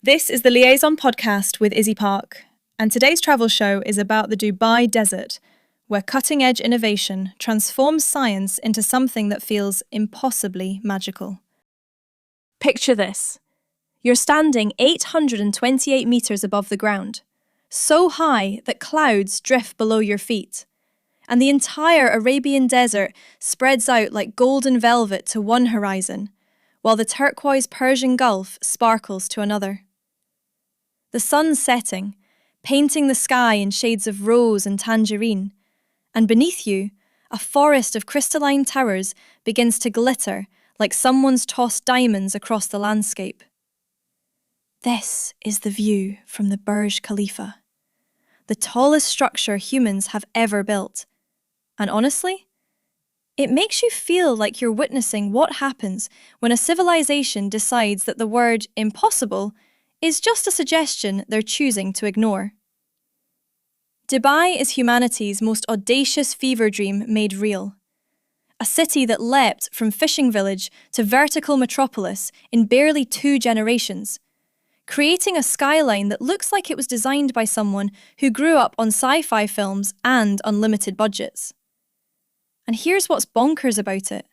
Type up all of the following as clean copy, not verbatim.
This is the Liaison podcast with Izzy Park, and today's travel show is about the Dubai desert, where cutting-edge innovation transforms science into something that feels impossibly magical. Picture this. You're standing 828 metres above the ground, so high that clouds drift below your feet, and the entire Arabian desert spreads out like golden velvet to one horizon, while the turquoise Persian Gulf sparkles to another. The sun's setting, painting the sky in shades of rose and tangerine, and beneath you, a forest of crystalline towers begins to glitter like someone's tossed diamonds across the landscape. This is the view from the Burj Khalifa, the tallest structure humans have ever built. And honestly, it makes you feel like you're witnessing what happens when a civilization decides that the word impossible is just a suggestion they're choosing to ignore. Dubai is humanity's most audacious fever dream made real. A city that leapt from fishing village to vertical metropolis in barely 2 generations, creating a skyline that looks like it was designed by someone who grew up on sci-fi films and unlimited budgets. And here's what's bonkers about it.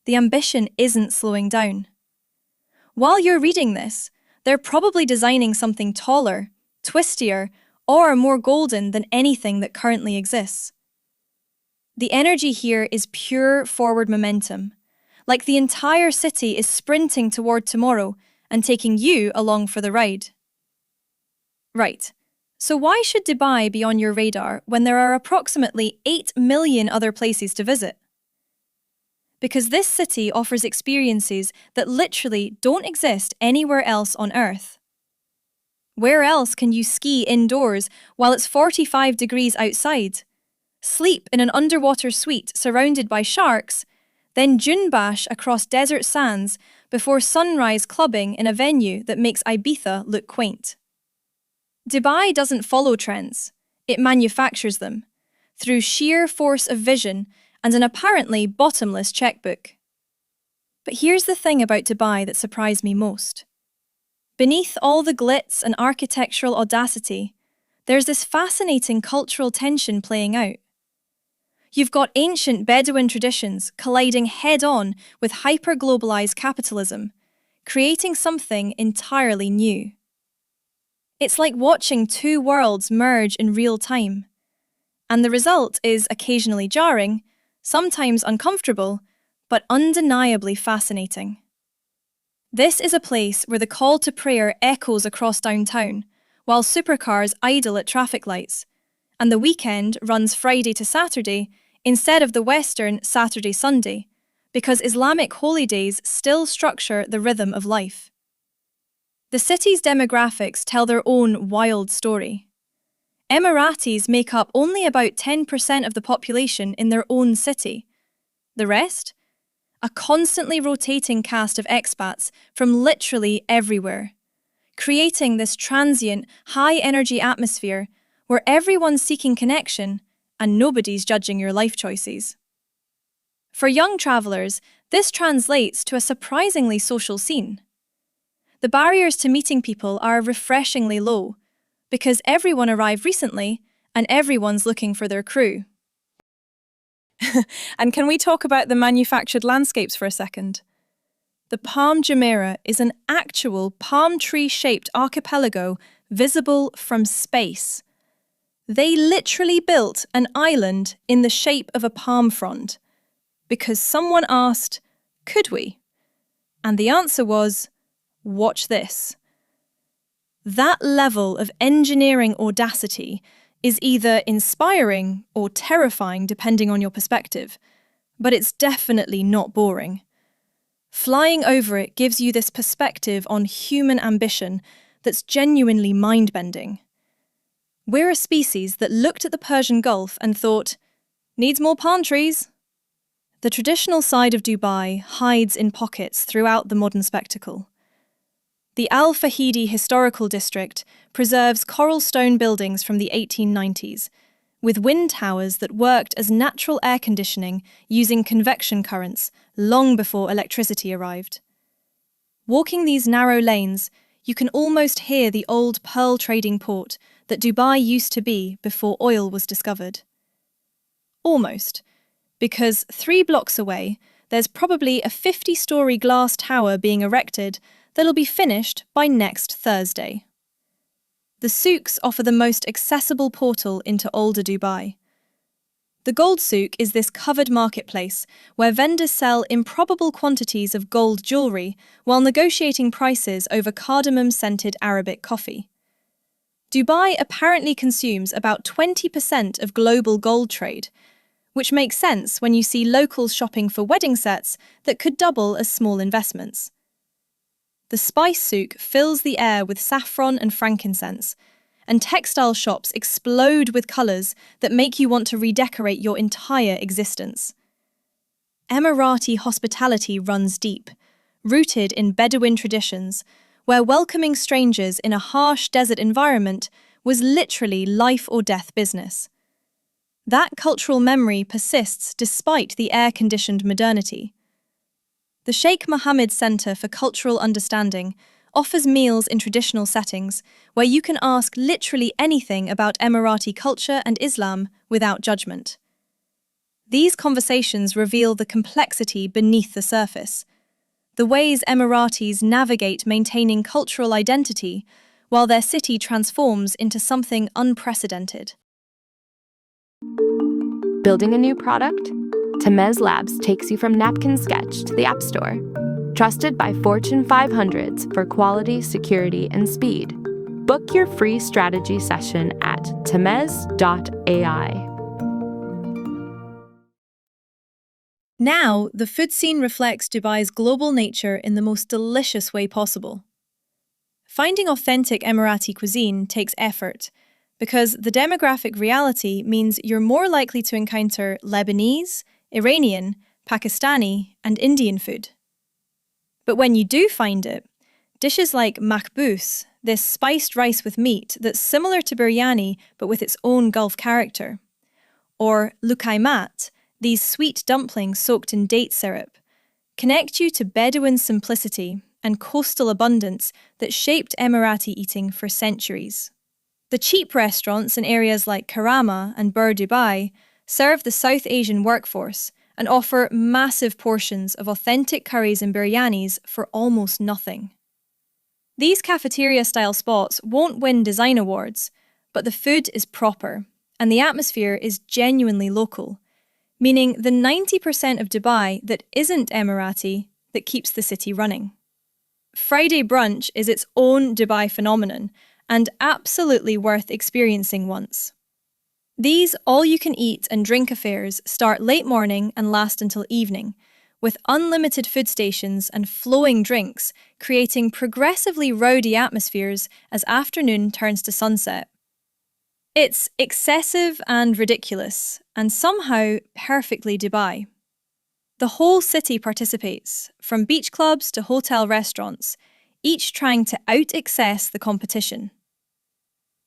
The ambition isn't slowing down. While you're reading this, they're probably designing something taller, twistier, or more golden than anything that currently exists. The energy here is pure forward momentum, like the entire city is sprinting toward tomorrow and taking you along for the ride. Right, so why should Dubai be on your radar when there are approximately 8 million other places to visit? Because this city offers experiences that literally don't exist anywhere else on Earth. Where else can you ski indoors while it's 45 degrees outside, sleep in an underwater suite surrounded by sharks, then dune bash across desert sands before sunrise clubbing in a venue that makes Ibiza look quaint? Dubai doesn't follow trends, it manufactures them, through sheer force of vision and an apparently bottomless checkbook. But here's the thing about Dubai that surprised me most. Beneath all the glitz and architectural audacity, there's this fascinating cultural tension playing out. You've got ancient Bedouin traditions colliding head-on with hyper-globalized capitalism, creating something entirely new. It's like watching 2 worlds merge in real time. And the result is occasionally jarring, sometimes uncomfortable, but undeniably fascinating. This is a place where the call to prayer echoes across downtown, while supercars idle at traffic lights, and the weekend runs Friday to Saturday instead of the Western Saturday-Sunday, because Islamic holy days still structure the rhythm of life. The city's demographics tell their own wild story. Emiratis make up only about 10% of the population in their own city. The rest? A constantly rotating cast of expats from literally everywhere, creating this transient, high-energy atmosphere where everyone's seeking connection and nobody's judging your life choices. For young travellers, this translates to a surprisingly social scene. The barriers to meeting people are refreshingly low, because everyone arrived recently and everyone's looking for their crew. And can we talk about the manufactured landscapes for a second? The Palm Jumeirah is an actual palm tree-shaped archipelago visible from space. They literally built an island in the shape of a palm frond, because someone asked, could we? And the answer was, watch this. That level of engineering audacity is either inspiring or terrifying depending on your perspective, but it's definitely not boring. Flying over it gives you this perspective on human ambition that's genuinely mind-bending. We're a species that looked at the Persian Gulf and thought, needs more palm trees. The traditional side of Dubai hides in pockets throughout the modern spectacle. The Al Fahidi Historical District preserves coral stone buildings from the 1890s, with wind towers that worked as natural air conditioning using convection currents long before electricity arrived. Walking these narrow lanes, you can almost hear the old pearl trading port that Dubai used to be before oil was discovered. Almost, because 3 blocks away, there's probably a 50-story glass tower being erected that'll be finished by next Thursday. The Souks offer the most accessible portal into older Dubai. The Gold Souk is this covered marketplace where vendors sell improbable quantities of gold jewellery while negotiating prices over cardamom-scented Arabic coffee. Dubai apparently consumes about 20% of global gold trade, which makes sense when you see locals shopping for wedding sets that could double as small investments. The Spice Souk fills the air with saffron and frankincense, and textile shops explode with colours that make you want to redecorate your entire existence. Emirati hospitality runs deep, rooted in Bedouin traditions, where welcoming strangers in a harsh desert environment was literally life or death business. That cultural memory persists despite the air-conditioned modernity. The Sheikh Mohammed Centre for Cultural Understanding offers meals in traditional settings where you can ask literally anything about Emirati culture and Islam without judgment. These conversations reveal the complexity beneath the surface, the ways Emiratis navigate maintaining cultural identity while their city transforms into something unprecedented. Building a new product? Temez Labs takes you from napkin sketch to the App Store. Trusted by Fortune 500s for quality, security, and speed. Book your free strategy session at temez.ai. Now, the food scene reflects Dubai's global nature in the most delicious way possible. Finding authentic Emirati cuisine takes effort, because the demographic reality means you're more likely to encounter Lebanese, Iranian, Pakistani, and Indian food. But when you do find it, dishes like makbous, this spiced rice with meat that's similar to biryani but with its own Gulf character, or lukaimat, these sweet dumplings soaked in date syrup, connect you to Bedouin simplicity and coastal abundance that shaped Emirati eating for centuries. The cheap restaurants in areas like Karama and Burj Dubai serve the South Asian workforce and offer massive portions of authentic curries and biryanis for almost nothing. These cafeteria-style spots won't win design awards, but the food is proper, and the atmosphere is genuinely local, meaning the 90% of Dubai that isn't Emirati that keeps the city running. Friday brunch is its own Dubai phenomenon, and absolutely worth experiencing once. These all-you-can-eat and drink affairs start late morning and last until evening, with unlimited food stations and flowing drinks creating progressively rowdy atmospheres as afternoon turns to sunset. It's excessive and ridiculous, and somehow perfectly Dubai. The whole city participates, from beach clubs to hotel restaurants, each trying to out-excess the competition.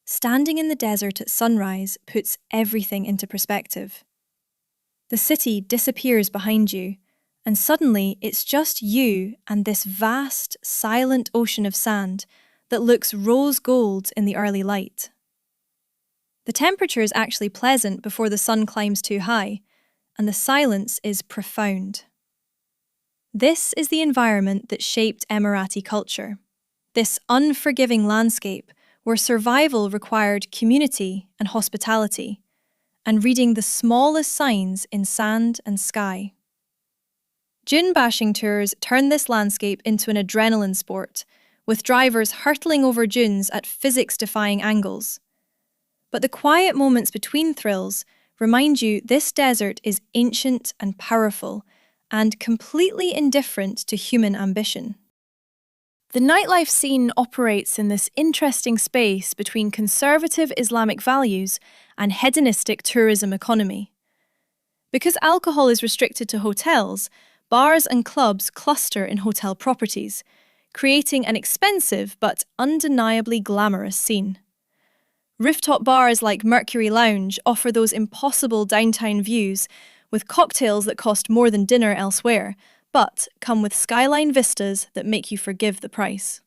Standing in the desert at sunrise puts everything into perspective. The city disappears behind you, and suddenly it's just you and this vast, silent ocean of sand that looks rose gold in the early light. The temperature is actually pleasant before the sun climbs too high, and the silence is profound. This is the environment that shaped Emirati culture, this unforgiving landscape where survival required community and hospitality, and reading the smallest signs in sand and sky. Dune bashing tours turn this landscape into an adrenaline sport, with drivers hurtling over dunes at physics-defying angles. But the quiet moments between thrills remind you this desert is ancient and powerful, and completely indifferent to human ambition. The nightlife scene operates in this interesting space between conservative Islamic values and hedonistic tourism economy. Because alcohol is restricted to hotels, bars and clubs cluster in hotel properties, creating an expensive but undeniably glamorous scene. Rooftop bars like Mercury Lounge offer those impossible downtown views with cocktails that cost more than dinner elsewhere, but come with skyline vistas that make you forgive the price.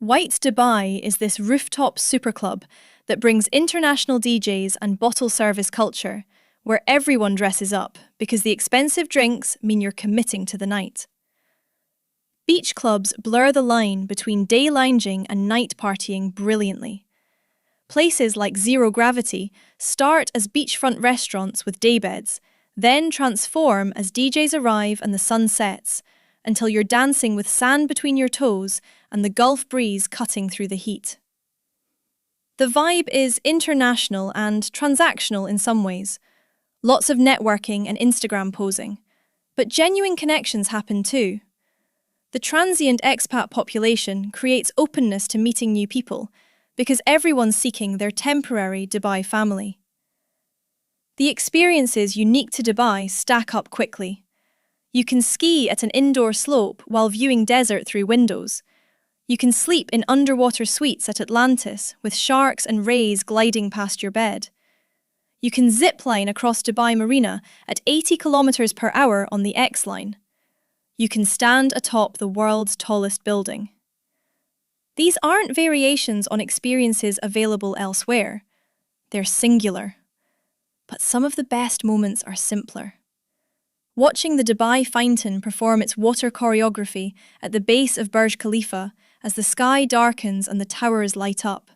White Dubai is this rooftop superclub that brings international DJs and bottle service culture, where everyone dresses up because the expensive drinks mean you're committing to the night. Beach clubs blur the line between day lounging and night partying brilliantly. Places like Zero Gravity start as beachfront restaurants with daybeds, then transform as DJs arrive and the sun sets, until you're dancing with sand between your toes and the Gulf breeze cutting through the heat. The vibe is international and transactional in some ways. Lots of networking and Instagram posing. But genuine connections happen too. The transient expat population creates openness to meeting new people because everyone's seeking their temporary Dubai family. The experiences unique to Dubai stack up quickly. You can ski at an indoor slope while viewing desert through windows. You can sleep in underwater suites at Atlantis with sharks and rays gliding past your bed. You can zipline across Dubai Marina at 80 kilometers per hour on the X line. You can stand atop the world's tallest building. These aren't variations on experiences available elsewhere. They're singular. But some of the best moments are simpler. Watching the Dubai fountain perform its water choreography at the base of Burj Khalifa as the sky darkens and the towers light up.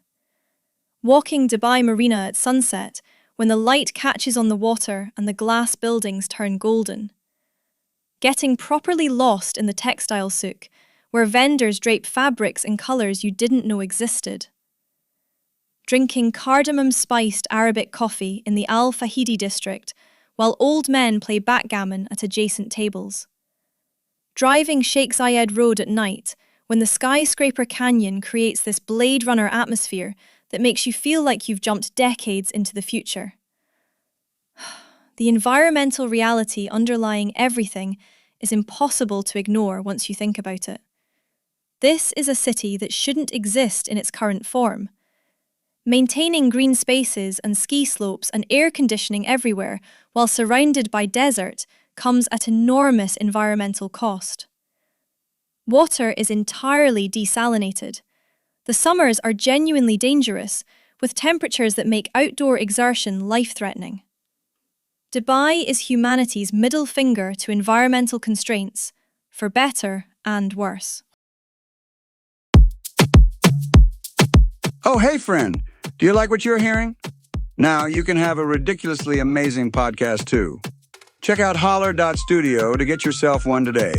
Walking Dubai Marina at sunset when the light catches on the water and the glass buildings turn golden. Getting properly lost in the textile souk, where vendors drape fabrics in colours you didn't know existed. Drinking cardamom-spiced Arabic coffee in the Al Fahidi district while old men play backgammon at adjacent tables. Driving Sheikh Zayed Road at night when the skyscraper canyon creates this Blade Runner atmosphere that makes you feel like you've jumped decades into the future. The environmental reality underlying everything is impossible to ignore once you think about it. This is a city that shouldn't exist in its current form. Maintaining green spaces and ski slopes and air conditioning everywhere while surrounded by desert comes at enormous environmental cost. Water is entirely desalinated. The summers are genuinely dangerous, with temperatures that make outdoor exertion life-threatening. Dubai is humanity's middle finger to environmental constraints, for better and worse. Oh, hey, friend. Do you like what you're hearing? Now you can have a ridiculously amazing podcast, too. Check out holler.studio to get yourself one today.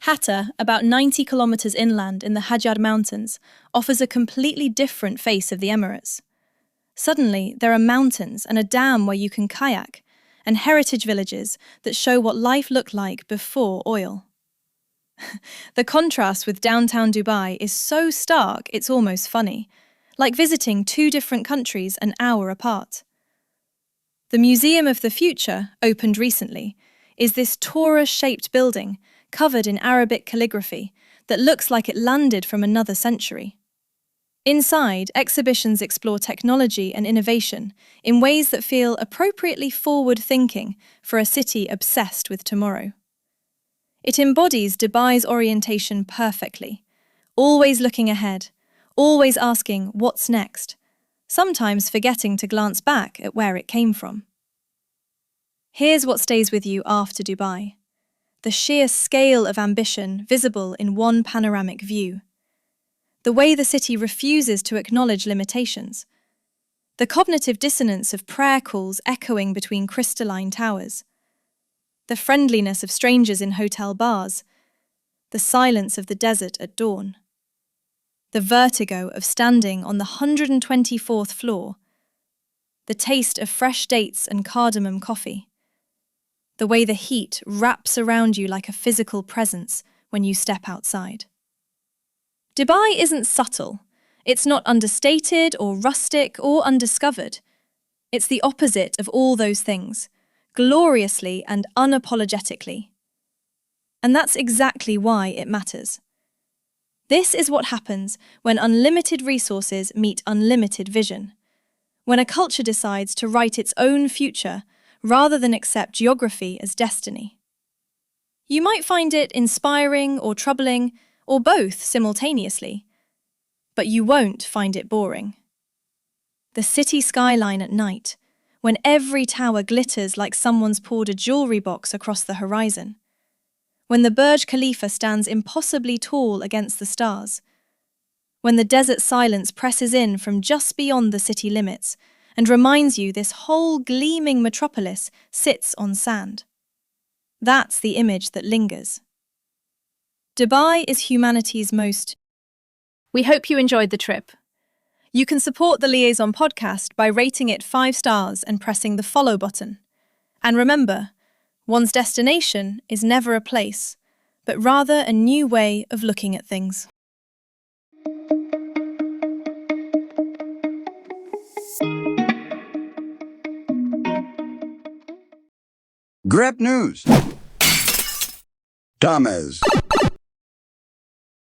Hatta, about 90 kilometers inland in the Hajar Mountains, offers a completely different face of the Emirates. Suddenly, there are mountains and a dam where you can kayak, and heritage villages that show what life looked like before oil. The contrast with downtown Dubai is so stark it's almost funny, like visiting two different countries an hour apart. The Museum of the Future, opened recently, is this torus-shaped building covered in Arabic calligraphy that looks like it landed from another century. Inside, exhibitions explore technology and innovation in ways that feel appropriately forward-thinking for a city obsessed with tomorrow. It embodies Dubai's orientation perfectly, always looking ahead, always asking what's next, sometimes forgetting to glance back at where it came from. Here's what stays with you after Dubai: the sheer scale of ambition visible in one panoramic view, the way the city refuses to acknowledge limitations, the cognitive dissonance of prayer calls echoing between crystalline towers, the friendliness of strangers in hotel bars, the silence of the desert at dawn, the vertigo of standing on the 124th floor, the taste of fresh dates and cardamom coffee, the way the heat wraps around you like a physical presence when you step outside. Dubai isn't subtle. It's not understated or rustic or undiscovered. It's the opposite of all those things, gloriously and unapologetically. And that's exactly why it matters. This is what happens when unlimited resources meet unlimited vision, when a culture decides to write its own future rather than accept geography as destiny. You might find it inspiring or troubling, or both simultaneously. But you won't find it boring. The city skyline at night, when every tower glitters like someone's poured a jewelry box across the horizon. When the Burj Khalifa stands impossibly tall against the stars. When the desert silence presses in from just beyond the city limits and reminds you this whole gleaming metropolis sits on sand. That's the image that lingers. Dubai is humanity's most... We hope you enjoyed the trip. You can support the Liaison podcast by rating it 5 stars and pressing the follow button. And remember, one's destination is never a place, but rather a new way of looking at things. Grep News. Tamez.